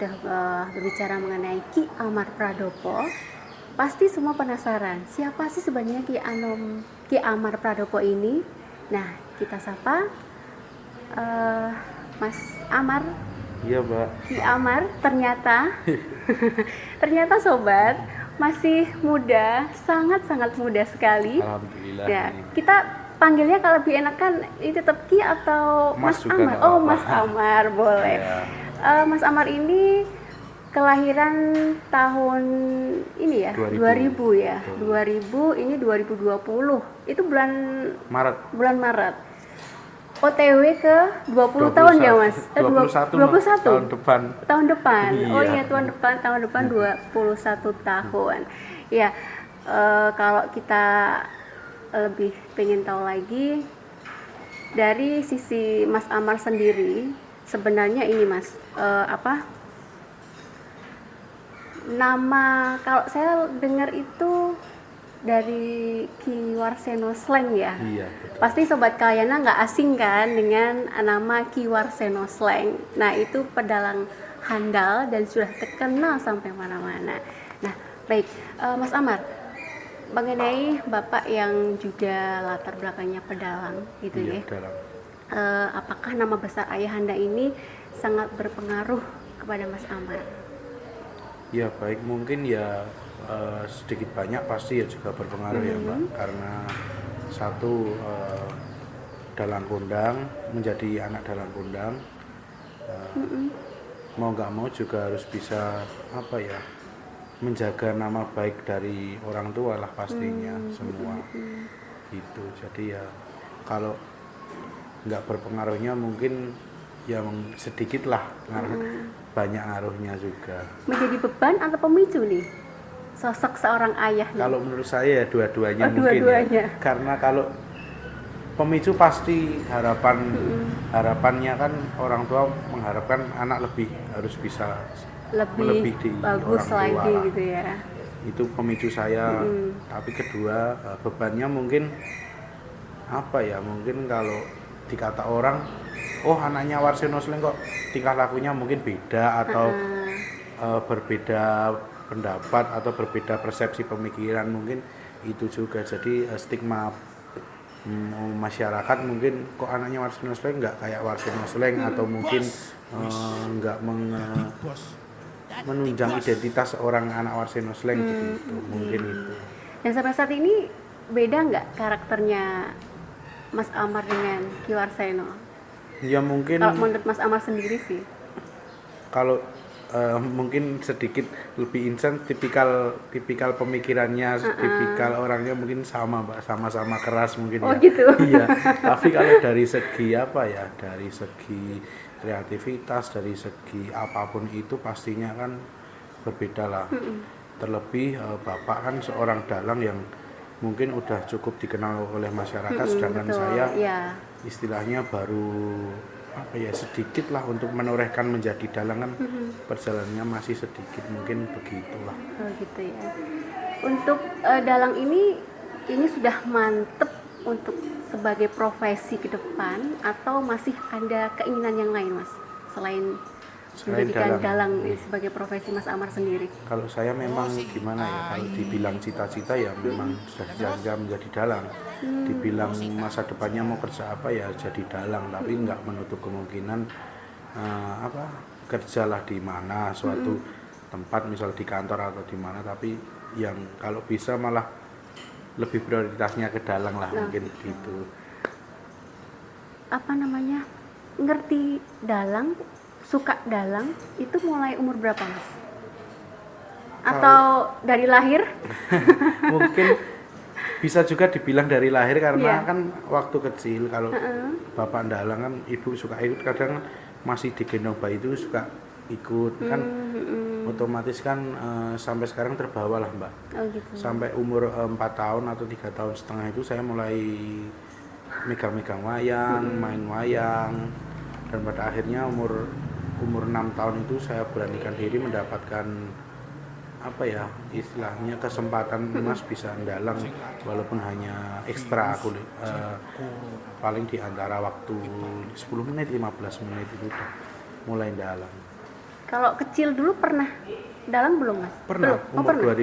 sudah berbicara mengenai Ki Amar Pradopo, pasti semua penasaran siapa sih sebenarnya Ki Amar Pradopo ini. Nah, kita sapa Mas Amar. Iya, Mbak. Ki Amar ternyata sobat masih muda, sangat-sangat muda sekali. Alhamdulillah. Ya, kita panggilnya kalau lebih enakan itu tetap Ki atau Mas Amar. Oh, Mas Amar boleh. Ya. Mas Amar ini kelahiran tahun ini ya, 2000 ya. 2000, ini 2020. Itu bulan Maret. OTW ke 20 tahun ya Mas? 21 tahun depan. Iya. Oh iya, tahun depan 21 tahun. Ya, kalau kita lebih pengen tahu lagi dari sisi Mas Amar sendiri, sebenarnya ini Mas, nama, kalau saya dengar itu dari Ki Warseno Sleng ya. Iya, betul. Pasti sobat Kalyana nggak asing kan dengan nama Ki Warseno Sleng. Nah, itu pedalang handal dan sudah terkenal sampai mana-mana. Nah, baik, Mas Amar, mengenai Bapak yang juga latar belakangnya pedalang gitu iya, ya. Pedalang. Apakah nama besar ayahanda ini sangat berpengaruh kepada Mas Amar? Ya, baik, mungkin ya sedikit banyak pasti ya juga berpengaruh ya Mbak, karena satu dalang kondang, menjadi anak dalang kondang, mau nggak mau juga harus bisa menjaga nama baik dari orang tua lah pastinya semua gitu. Jadi ya kalau nggak berpengaruhnya mungkin ya sedikit lah, banyak ngaruhnya juga. Menjadi beban atau pemicu nih sosok seorang ayah nih? Kalau menurut saya ya dua-duanya mungkin. Dua-duanya. Ya. Karena kalau pemicu pasti harapannya kan orang tua mengharapkan anak harus bisa lebih di bagus orang tua lagi lah. gitu ya. Itu pemicu saya. Tapi kedua bebannya mungkin mungkin kalau dikata orang, oh anaknya Warseno Sleng kok tingkah lakunya mungkin beda atau berbeda pendapat atau berbeda persepsi pemikiran, mungkin itu juga jadi stigma masyarakat, mungkin kok anaknya Warseno Sleng nggak kayak Warseno Sleng atau mungkin nggak menunjang identitas orang anak Warseno Sleng gitu, mungkin itu. Dan sampai saat ini beda nggak karakternya Mas Amar dengan Ki Warseno? Ya mungkin kalau menurut Mas Amar sendiri sih, kalau mungkin sedikit lebih instan, tipikal pemikirannya, tipikal orangnya mungkin sama Mbak, sama-sama keras mungkin. Oh ya. Gitu. Iya. Tapi kalau dari segi dari segi kreativitas, dari segi apapun itu pastinya kan berbeda lah. Terlebih Bapak kan seorang dalang yang mungkin udah cukup dikenal oleh masyarakat, sedangkan betul, saya ya. Istilahnya baru sedikit lah untuk menorehkan menjadi dalang kan. Perjalanannya masih sedikit, mungkin begitulah. Oh gitu ya. Untuk dalang ini sudah mantep untuk sebagai profesi ke depan atau masih ada keinginan yang lain Mas selain menjadikan dalang sebagai profesi Mas Amar sendiri? Kalau saya memang gimana ya, kalau dibilang cita-cita ya memang sudah cita-cita menjadi dalang. Dibilang masa depannya mau kerja apa ya jadi dalang, tapi nggak menutup kemungkinan kerjalah di mana suatu tempat, misal di kantor atau di mana, tapi yang kalau bisa malah lebih prioritasnya ke dalang lah, mungkin gitu. Ngerti dalang, suka dalang itu mulai umur berapa Mas? Atau dari lahir? Mungkin bisa juga dibilang dari lahir, karena kan waktu kecil kalau bapak dalang kan ibu suka ikut, kadang masih digendong bayi itu suka ikut kan, otomatis kan sampai sekarang terbawa lah Mbak. Oh gitu. Sampai umur 4 tahun atau 3 tahun setengah itu saya mulai megang-megang wayang, main wayang, dan pada akhirnya umur 6 tahun itu saya beranikan diri mendapatkan istilahnya kesempatan Mas bisa dalang, walaupun hanya ekstra paling di antara waktu 10 menit 15 menit itu udah mulai dalang. Kalau kecil dulu pernah dalang belum Mas? Pernah, Belum? Oh, pernah.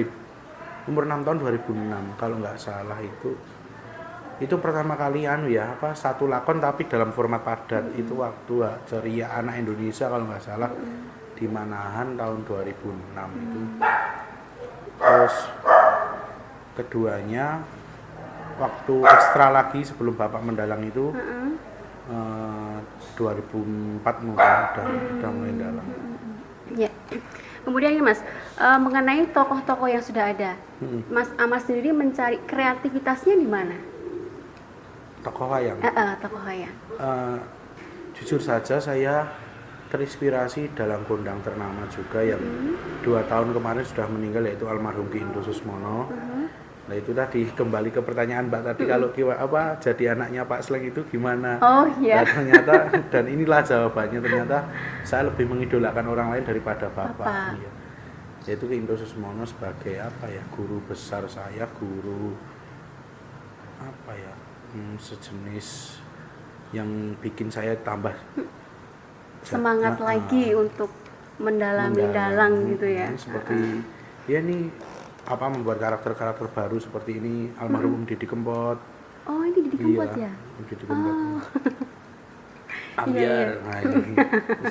umur 6 tahun 2006 kalau nggak salah itu pertama kali satu lakon tapi dalam format padat. Itu waktu ceria anak Indonesia kalau nggak salah di Manahan tahun 2006 itu. Terus keduanya waktu ekstra lagi sebelum Bapak mendalang itu 2004 mungkin udah mulai dalang. Ya. Kemudian ini Mas, mengenai tokoh-tokoh yang sudah ada, Mas Amar sendiri mencari kreativitasnya di mana? Tokoh wayang. Tokoh wayang. Jujur saja saya terinspirasi dalam kondang ternama juga yang 2 tahun kemarin sudah meninggal, yaitu almarhum Ki Indro Susmono. Nah itu tadi kembali ke pertanyaan Mbak tadi, kalau jadi anaknya Pak Sleng itu gimana? Oh iya. Nah, ternyata dan inilah jawabannya, ternyata saya lebih mengidolakan orang lain daripada Bapak. Iya. Yaitu Ki Indro Susmono sebagai guru besar saya, guru sejenis yang bikin saya tambah semangat lagi untuk mendalami dalang gitu ya. Seperti membuat karakter-karakter baru seperti ini, almarhum Didi Kempot. Oh, ini Didi Kempot ya? Didi Kempot. Nah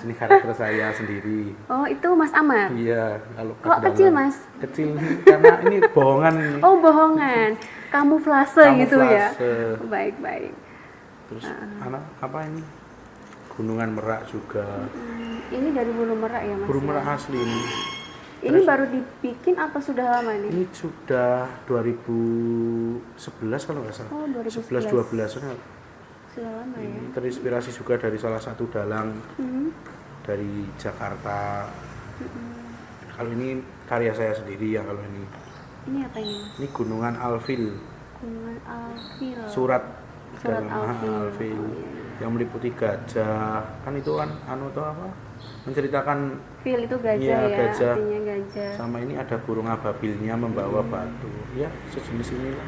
ini karakter saya sendiri. Oh, itu Mas Amar? Iya. Kok kecil Mas? Kecil karena ini bohongan ini. Oh, bohongan. Kamuflase gitu ya? Baik. Terus ini? Gunungan Merak juga. Ini dari Bulu Merak ya Mas? Bulu Merak asli ini. Ini baru dibikin atau sudah lama nih? Ini sudah 2011 kalau nggak salah. Oh, 2011. 11-12 Sudah lama ya. Terinspirasi juga dari salah satu dalang dari Jakarta. Kalau ini karya saya sendiri ya kalau ini. Ini apa ini? Ini Gunungan Alfil. Gunungan Alfil. Surat dalam Alfil. Yang meliputi gajah. Kan itu kan menceritakan fil itu gajah ya, gajah. artinya gajah. Sama ini ada burung ababilnya membawa batu. Ya, sejenis inilah.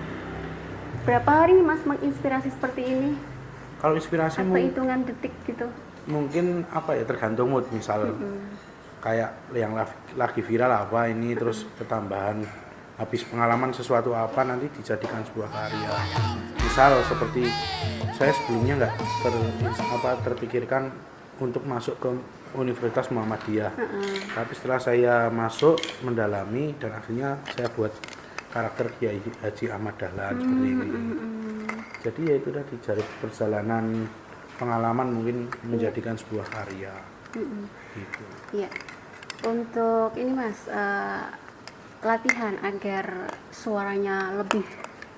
Berapa hari Mas menginspirasi seperti ini? Kalau inspirasi apa hitungan detik gitu? Mungkin tergantung mood, misal kayak yang lagi viral ini terus ketambahan habis pengalaman sesuatu nanti dijadikan sebuah karya. Misal seperti saya sebelumnya nggak terpikirkan untuk masuk ke Universitas Muhammadiyah. Tapi setelah saya masuk mendalami dan akhirnya saya buat karakter Kiai Haji Ahmad Dahlan seperti ini. Jadi ya itu tadi dari perjalanan pengalaman mungkin menjadikan sebuah karya. Gitu. Iya. Untuk ini Mas, latihan agar suaranya lebih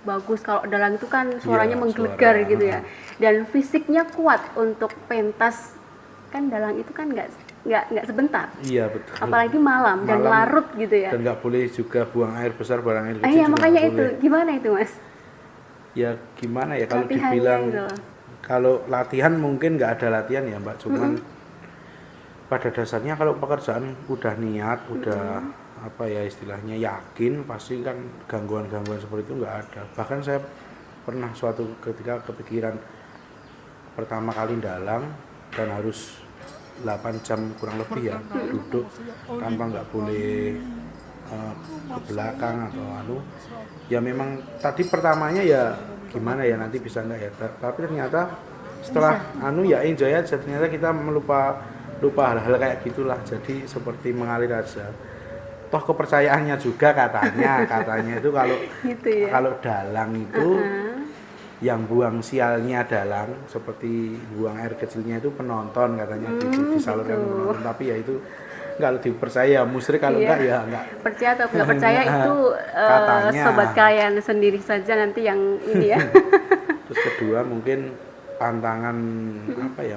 bagus. Kalau dalang itu kan suaranya menggelegar gitu ya. Dan fisiknya kuat untuk pentas. Kan dalang itu kan nggak sebentar. Iya betul. Apalagi malam dan larut gitu ya. Dan nggak boleh juga buang air besar, buang air kecil. Iya makanya itu. Gimana itu Mas? Ya gimana ya kalau latihannya dibilang gitu. Kalau latihan mungkin nggak ada latihan ya Mbak. Cuman pada dasarnya kalau pekerjaan udah niat, udah istilahnya yakin, pasti kan gangguan-gangguan seperti itu nggak ada. Bahkan saya pernah suatu ketika kepikiran pertama kali dalang dan harus 8 jam kurang lebih ya duduk tanpa nggak boleh ke belakang atau ya memang tadi pertamanya ya gimana ya nanti bisa nggak ya, tapi ternyata setelah enjoy aja, ternyata kita lupa hal-hal kayak gitulah, jadi seperti mengalir aja. Toh kepercayaannya juga katanya itu kalau gitu ya? Kalau dalang itu yang buang sialnya dalang, seperti buang air kecilnya itu penonton katanya gitu, disalurkan ke penonton. Tapi ya itu nggak dipercaya, musyrik kalau enggak ya enggak. Percaya atau nggak percaya itu sobat kalian sendiri saja nanti yang ini ya. Terus kedua mungkin tantangan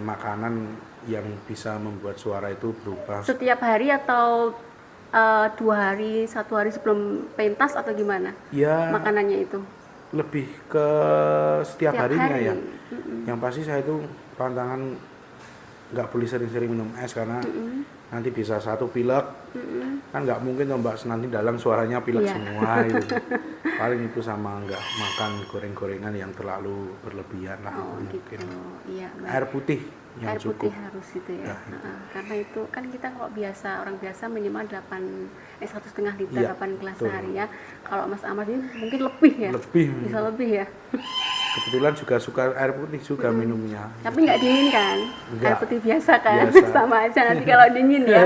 makanan yang bisa membuat suara itu berubah. Setiap hari atau 2 hari, 1 hari sebelum pentas atau gimana? Ya. Makanannya itu. Lebih ke setiap harinya ya. Yang pasti saya itu pantangan nggak boleh sering-sering minum es karena nanti bisa satu pilek. Kan nggak mungkin toh Mbak nanti dalam suaranya pilek Iya. semua gitu. Paling itu sama nggak makan goreng-gorengan yang terlalu berlebihan lah Oh itu gitu. mungkin. Iya, baik. Air putih yang Air putih cukup. harus itu ya. Ya, itu. Karena itu kan kita kalau biasa orang biasa minimal 1,5 liter Iya, 8 gelas betul. sehari ya. Kalau Mas Amar ini mungkin lebih ya. Lebih. Bisa lebih ya. Kebetulan juga suka air putih juga minumnya. Tapi nggak dingin kan? Nggak. Air putih biasa kan? Biasa. Sama aja nanti kalau dingin ya.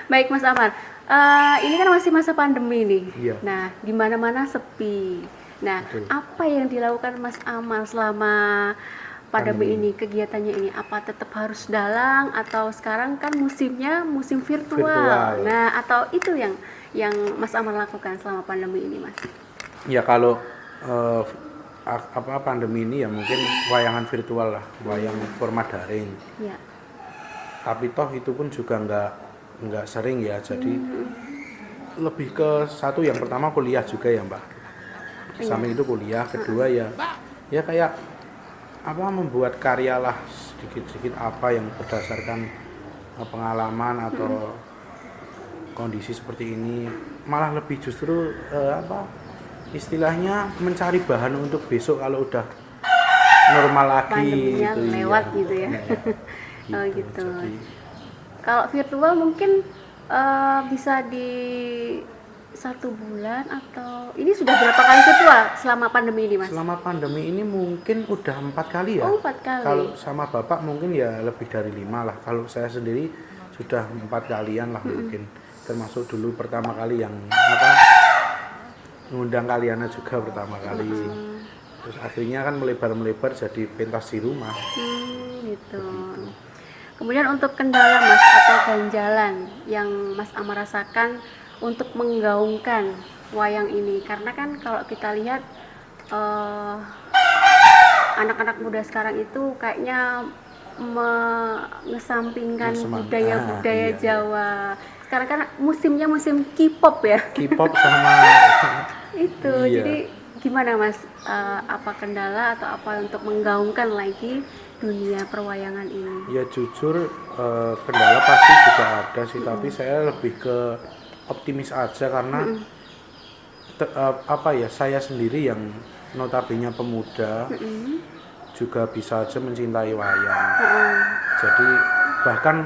Baik Mas Amar, ini kan masih masa pandemi nih. Iya. Nah, di mana-mana sepi. Nah, Betul. apa yang dilakukan Mas Amar selama pandemi ini, kegiatannya ini? Apa tetap harus dalang atau sekarang kan musimnya musim virtual? Virtual. Nah, atau itu yang Mas Amar lakukan selama pandemi ini, Mas? Ya kalau pandemi ini ya mungkin wayangan virtual lah, wayang format daring. Ya. Tapi toh itu pun juga nggak sering ya, jadi lebih ke satu yang pertama kuliah juga ya Mbak. Di samping itu kuliah, kedua ya kayak membuat karya lah sedikit-sedikit apa yang berdasarkan pengalaman atau kondisi seperti ini, malah lebih justru istilahnya mencari bahan untuk besok kalau udah normal lagi Pandeminya gitu lewat gitu ya. Oh gitu. Kalau virtual mungkin bisa di 1 bulan atau ini sudah berapa kali virtual selama pandemi ini, Mas? Selama pandemi ini mungkin udah 4 kali ya. Oh, 4 kali. Kalau sama Bapak mungkin ya lebih dari 5 lah. Kalau saya sendiri sudah 4 kalian lah mungkin. Termasuk dulu pertama kali yang ngundang kalian juga pertama kali. Terus akhirnya kan melebar jadi pentas di rumah. Gitu. Kemudian untuk kendala Mas atau ganjalan yang Mas Amar rasakan untuk menggaungkan wayang ini, karena kan kalau kita lihat anak-anak muda sekarang itu kayaknya mengesampingkan budaya-budaya iya. Jawa. Sekarang kan musimnya musim K-pop ya. K-pop sama Itu Iya. jadi gimana Mas, apa kendala atau apa untuk menggaungkan lagi dunia perwayangan ini? ya jujur kendala pasti juga ada sih, tapi saya lebih ke optimis aja karena saya sendiri yang notabene pemuda juga bisa aja mencintai wayang. Jadi bahkan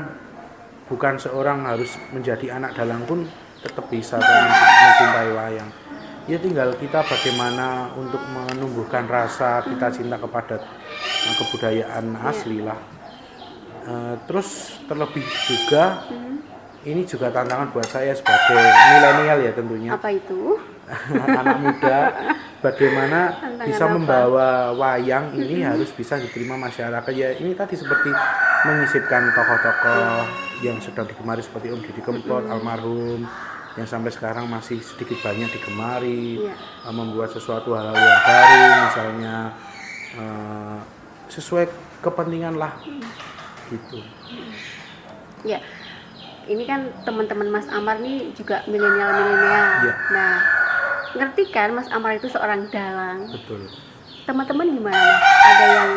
bukan seorang harus menjadi anak dalang pun tetap bisa mencintai wayang. Ya tinggal kita bagaimana untuk menumbuhkan rasa kita cinta kepada kebudayaan asli lah. Terus terlebih juga ini juga tantangan buat saya sebagai milenial ya tentunya. Apa itu? Anak muda bagaimana Tantangan bisa apa? membawa wayang ini harus bisa diterima masyarakat. Ya ini tadi seperti menyisipkan tokoh-tokoh yang sedang digemari seperti Om Didi Kempot almarhum yang sampai sekarang masih sedikit banyak digemari. Membuat sesuatu hal yang baru misalnya sesuai kepentingan lah gitu. Ya, ini kan teman-teman Mas Amar nih juga milenial. Iya. Nah, ngerti kan Mas Amar itu seorang dalang. Betul. Teman-teman gimana Mas? Ada yang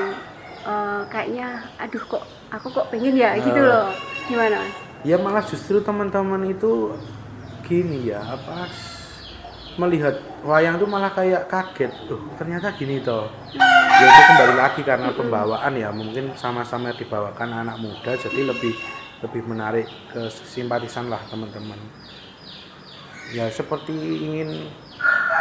kayaknya, aduh kok aku pengen ya gitu loh. Gimana Mas? Ya malah justru teman-teman itu gini ya, melihat wayang tuh malah kayak kaget, ternyata gini toh. Ya itu kembali lagi karena pembawaan ya, mungkin sama-sama dibawakan anak muda, jadi lebih menarik ke simpatisan lah teman-teman. Ya seperti ingin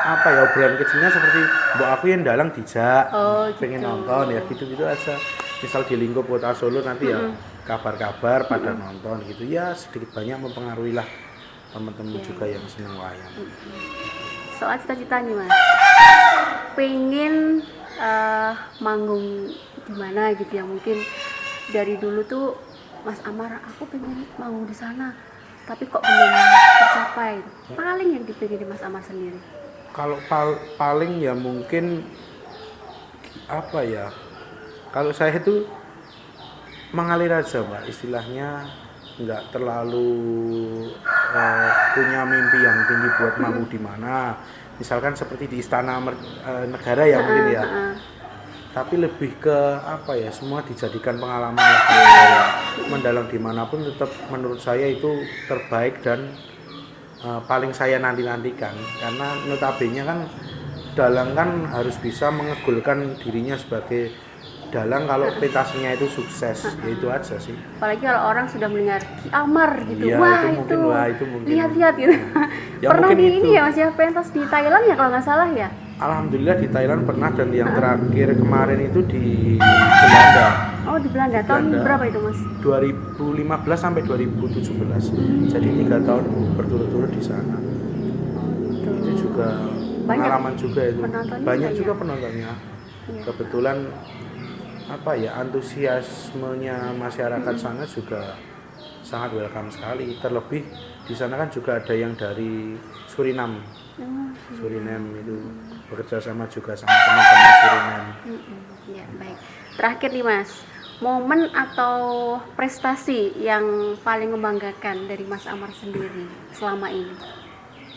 obrolan kecilnya seperti mbok aku yang dalang dijak, pengen nonton ya gitu-gitu aja. Misal di lingkup kota Solo nanti ya kabar-kabar pada nonton gitu ya, sedikit banyak mempengaruhi lah teman-teman juga yang senang wayang. Soal cita-cita nih Mas, pengen manggung di mana gitu ya, mungkin dari dulu tuh Mas Amar aku pengen manggung di sana tapi kok belum tercapai. Paling yang dipingin Mas Amar sendiri? Kalau paling ya mungkin kalau saya itu mengalir aja Mbak, istilahnya nggak terlalu punya mimpi yang tinggi buat manggung di mana. Misalkan seperti di Istana Negara ya mungkin ya. tapi lebih ke apa ya, semua dijadikan pengalaman lah. Saya mendalang dimanapun tetap menurut saya itu terbaik dan paling saya nantikan, karena notabene kan dalang kan harus bisa mengegulkan dirinya sebagai dalang kalau pentasnya itu sukses. Ya itu aja sih. Apalagi kalau orang sudah mendengar Ki Amar gitu, Iya, wah itu mungkin lihat-lihat gitu. Ya, Pernah mungkin di itu. ini ya Mas ya, pentas di Thailand ya kalau nggak salah ya. Alhamdulillah di Thailand pernah, dan yang terakhir kemarin itu di Belanda. Oh di Belanda, tahun Belanda. berapa itu Mas? 2015 sampai 2017. Jadi 3 tahun berturut-turut di sana. Itu juga Banyak pengalaman juga itu. penontonnya Banyak banyak. juga penontonnya. Iya. Kebetulan apa ya, antusiasmenya masyarakat sana juga sangat welcome sekali. Terlebih di sana kan juga ada yang dari Suriname. Suriname itu bekerja sama juga sama teman-teman Suriname. Ya baik. Terakhir nih Mas, momen atau prestasi yang paling membanggakan dari Mas Amar sendiri selama ini?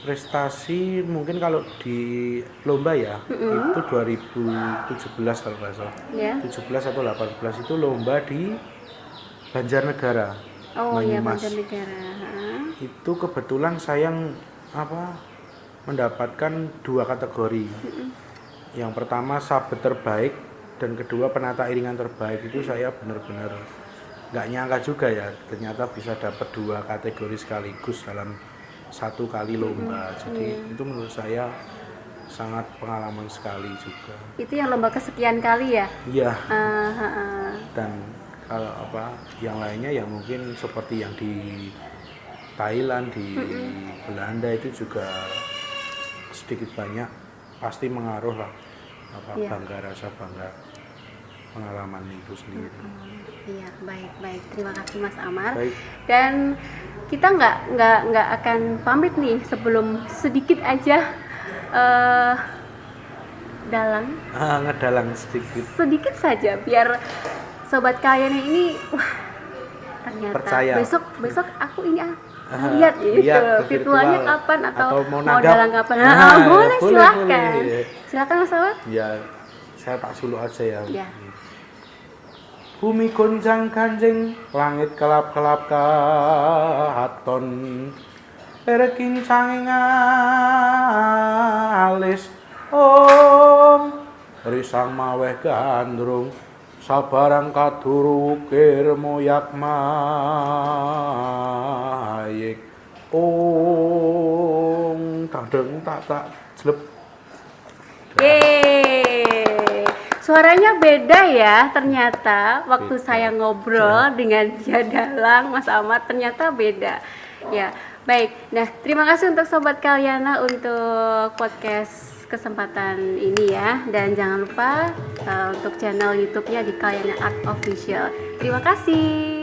Prestasi mungkin kalau di lomba ya, itu 2017 kalau nggak salah. Ya. 17 atau 18 itu lomba di Banjarnegara. Oh iya, Banyumas. Banjarnegara. Itu kebetulan saya mendapatkan 2 kategori. Yang pertama sabet terbaik, dan kedua penata iringan terbaik. Itu saya benar-benar nggak nyangka juga ya, ternyata bisa dapat 2 kategori sekaligus dalam 1 kali lomba. Jadi itu menurut saya sangat pengalaman sekali juga. Itu yang lomba kesekian kali ya? Iya. Ah. Dan kalau yang lainnya ya mungkin seperti yang di Thailand, di Belanda itu juga sedikit banyak pasti mengaruh lah, rasa bangga pengalaman itu sendiri. Iya, baik. Terima kasih Mas Amar. Baik. Dan kita nggak akan pamit nih sebelum sedikit aja dalang. Ngedalang sedikit Saja biar sobat kalian ini ternyata percaya. besok aku ini lihat gitu virtualnya kapan atau mau dalang kapan. Boleh silakan. Silakan Mas Amar. Ya, saya tak suluk aja ya. Ya. Bumi gonjang ganjing, langit kelap-kelap katon, rekincang alis risang maweh gandrung, sabarang kaduru ukir moyak mayik. Kadeng tak jelep. Yeay. Suaranya beda ya ternyata waktu saya ngobrol dengan dia dalang Mas Amar, ternyata beda. Ya, baik. Nah, terima kasih untuk Sobat Kalyana untuk podcast kesempatan ini ya. Dan jangan lupa untuk channel YouTube-nya di Kalyana Art Official. Terima kasih.